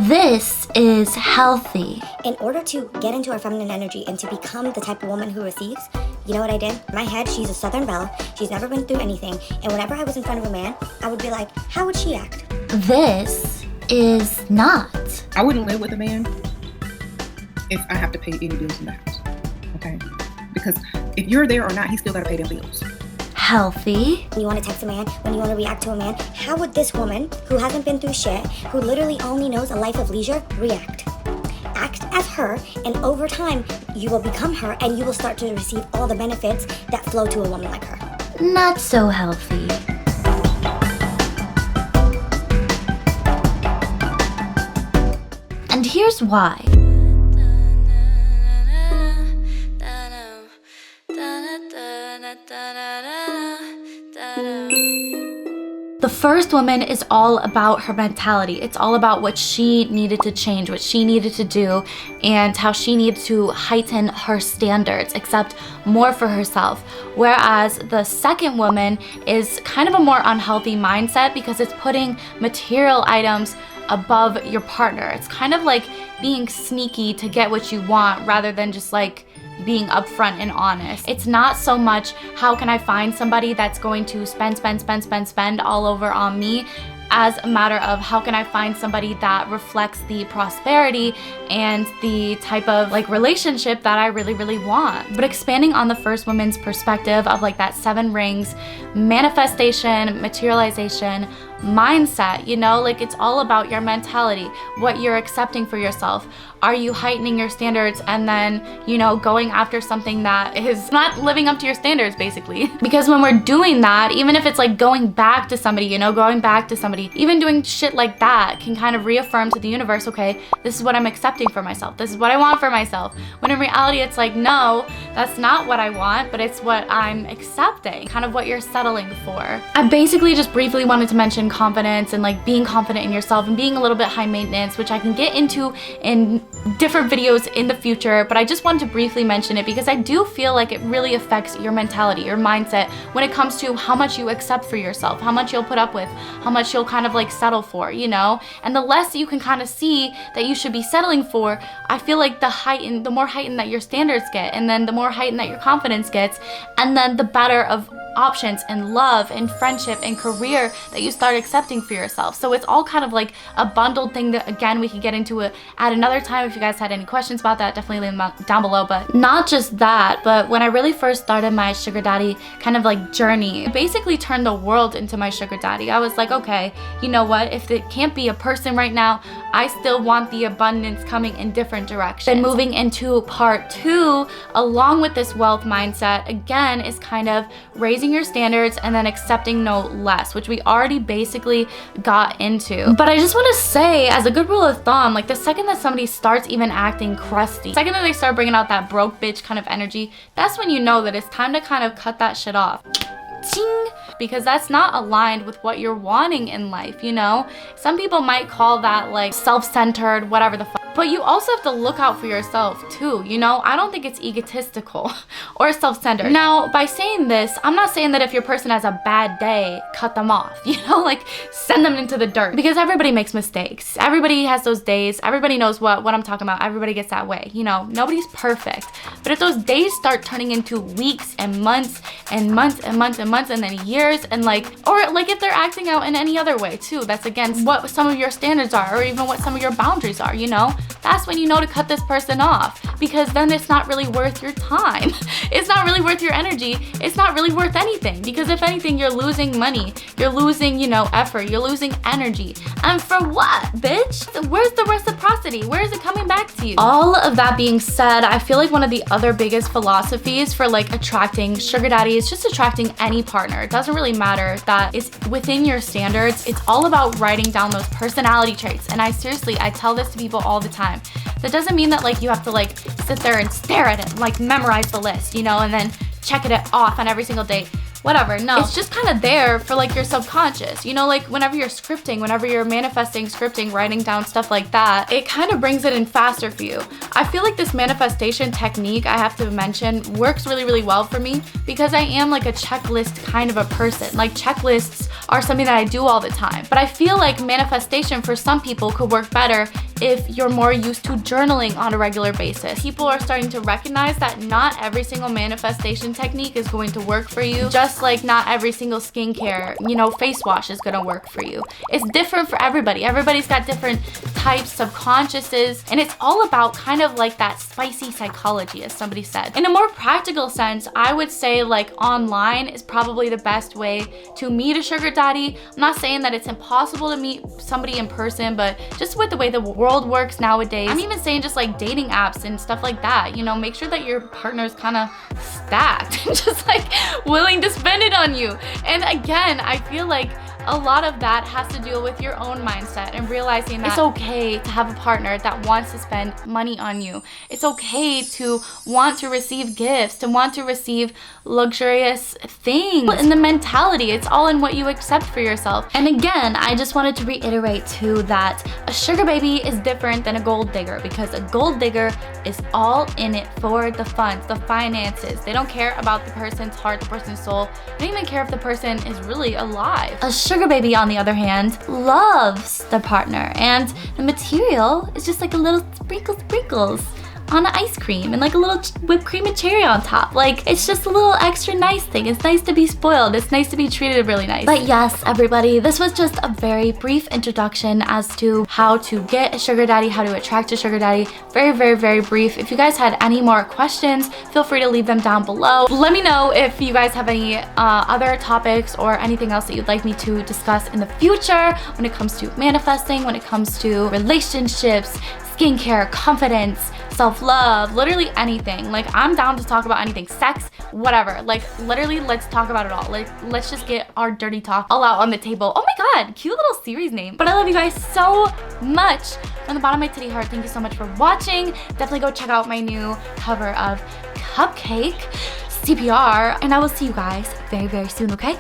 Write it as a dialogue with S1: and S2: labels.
S1: This is healthy.
S2: In order to get into our feminine energy and to become the type of woman who receives, you know what I did? In my head, she's a Southern belle. She's never been through anything. And whenever I was in front of a man, I would be like, how would she act?
S1: This is not.
S3: I wouldn't live with a man if I have to pay any bills in the house, okay? Because if you're there or not, he still gotta pay them bills.
S1: Healthy.
S2: When you want to text a man, when you want to react to a man, how would this woman, who hasn't been through shit, who literally only knows a life of leisure, react? Act as her, and over time, you will become her, and you will start to receive all the benefits that flow to a woman like her.
S1: Not so healthy. And here's why. The first woman is all about her mentality. It's all about what she needed to change, what she needed to do, and how she needed to heighten her standards, accept more for herself. Whereas the second woman is kind of a more unhealthy mindset because it's putting material items above your partner. It's kind of like being sneaky to get what you want rather than just like being upfront and honest. It's not so much how can I find somebody that's going to spend all over on me, as a matter of how can I find somebody that reflects the prosperity and the type of like relationship that I really want. But expanding on the first woman's perspective of like that 7 rings, manifestation, materialization, mindset, you know, like it's all about your mentality, what you're accepting for yourself. Are you heightening your standards and then, you know, going after something that is not living up to your standards, basically? Because when we're doing that, even if it's like going back to somebody, you know, even doing shit like that can kind of reaffirm to the universe, okay, this is what I'm accepting for myself. This is what I want for myself. When in reality, it's like, no, that's not what I want, but it's what I'm accepting, kind of what you're settling for. I basically just briefly wanted to mention confidence and like being confident in yourself and being a little bit high maintenance, which I can get into in different videos in the future, but I just wanted to briefly mention it because I do feel like it really affects your mentality, your mindset when it comes to how much you accept for yourself, how much you'll put up with, how much you'll kind of like settle for, you know? And the less you can kind of see that you should be settling for, I feel like the more heightened that your standards get, and then the more heightened that your confidence gets, and then the better of options and love and friendship and career that you start accepting for yourself. So it's all kind of like a bundled thing that, again, we can get into it at another time. If you guys had any questions about that, definitely leave them down below. But not just that, but when I really first started my sugar daddy kind of like journey, I basically turned the world into my sugar daddy. I was like, okay, you know what? If it can't be a person right now, I still want the abundance coming in different directions. Then moving into part 2, along with this wealth mindset, again, is kind of raising your standards and then accepting no less, which we already basically got into. But I just want to say, as a good rule of thumb, like the second that somebody starts even acting crusty, the second that they start bringing out that broke bitch kind of energy, that's when you know that it's time to kind of cut that shit off. Ching! Because that's not aligned with what you're wanting in life, you know? Some people might call that like self-centered, whatever the fuck. But you also have to look out for yourself too, you know? I don't think it's egotistical or self-centered. Now, by saying this, I'm not saying that if your person has a bad day, cut them off, you know? Like, send them into the dirt. Because everybody makes mistakes. Everybody has those days. Everybody knows what I'm talking about. Everybody gets that way, you know? Nobody's perfect. But if those days start turning into weeks and months and months and months and months and then years, and like, or like if they're acting out in any other way too, that's against what some of your standards are, or even what some of your boundaries are, you know? That's when you know to cut this person off, because then it's not really worth your time. It's not really worth your energy. It's not really worth anything, because if anything, you're losing money, you're losing, you know, effort, you're losing energy. And for what, bitch? Where's the reciprocity? Where is it coming back to you? All of that being said, I feel like one of the other biggest philosophies for like attracting sugar daddy is just attracting any partner. It doesn't really matter that it's within your standards. It's all about writing down those personality traits. And I tell this to people all the time. That doesn't mean that like you have to like sit there and stare at it, like memorize the list, you know, and then check it off on every single date. Whatever, no. It's just kind of there for like your subconscious, you know, like whenever you're scripting, whenever you're manifesting, scripting, writing down stuff like that, it kind of brings it in faster for you. I feel like this manifestation technique, I have to mention, works really, really well for me because I am like a checklist kind of a person. Like checklists are something that I do all the time. But I feel like manifestation for some people could work better if you're more used to journaling on a regular basis. People are starting to recognize that not every single manifestation technique is going to work for you, just like not every single skincare, face wash is gonna work for you. It's different for everybody. Everybody's got different types, subconsciouses, and it's all about kind of like that spicy psychology, as somebody said. In a more practical sense, I would say like online is probably the best way to meet a sugar daddy. I'm not saying that it's impossible to meet somebody in person, but just with the way the world works nowadays, I'm even saying just like dating apps and stuff like that, make sure that your partner's kind of stacked and just like willing to spend it on you. And again, I feel like a lot of that has to do with your own mindset and realizing that it's okay to have a partner that wants to spend money on you. It's okay to want to receive gifts, to want to receive luxurious things. And the mentality, it's all in what you accept for yourself. And again, I just wanted to reiterate too that a sugar baby is different than a gold digger, because a gold digger is all in it for the funds, the finances. They don't care about the person's heart, the person's soul. They don't even care if the person is really alive. A sugar baby, on the other hand, loves the partner, and the material is just like a little sprinkles on an ice cream and like a little whipped cream and cherry on top. Like, it's just a little extra nice thing. It's nice to be spoiled. It's nice to be treated really nice. But yes, everybody, this was just a very brief introduction as to how to get a sugar daddy, how to attract a sugar daddy. Very, very, very brief. If you guys had any more questions, feel free to leave them down below. Let me know if you guys have any other topics or anything else that you'd like me to discuss in the future when it comes to manifesting, when it comes to relationships, skincare, confidence, self-love, literally anything. Like, I'm down to talk about anything. Sex, whatever. Like, literally, let's talk about it all. Like, let's just get our dirty talk all out on the table. Oh my god, cute little series name. But I love you guys so much. From the bottom of my titty heart, thank you so much for watching. Definitely go check out my new cover of Cupcake CPR, and I will see you guys very, very soon, okay?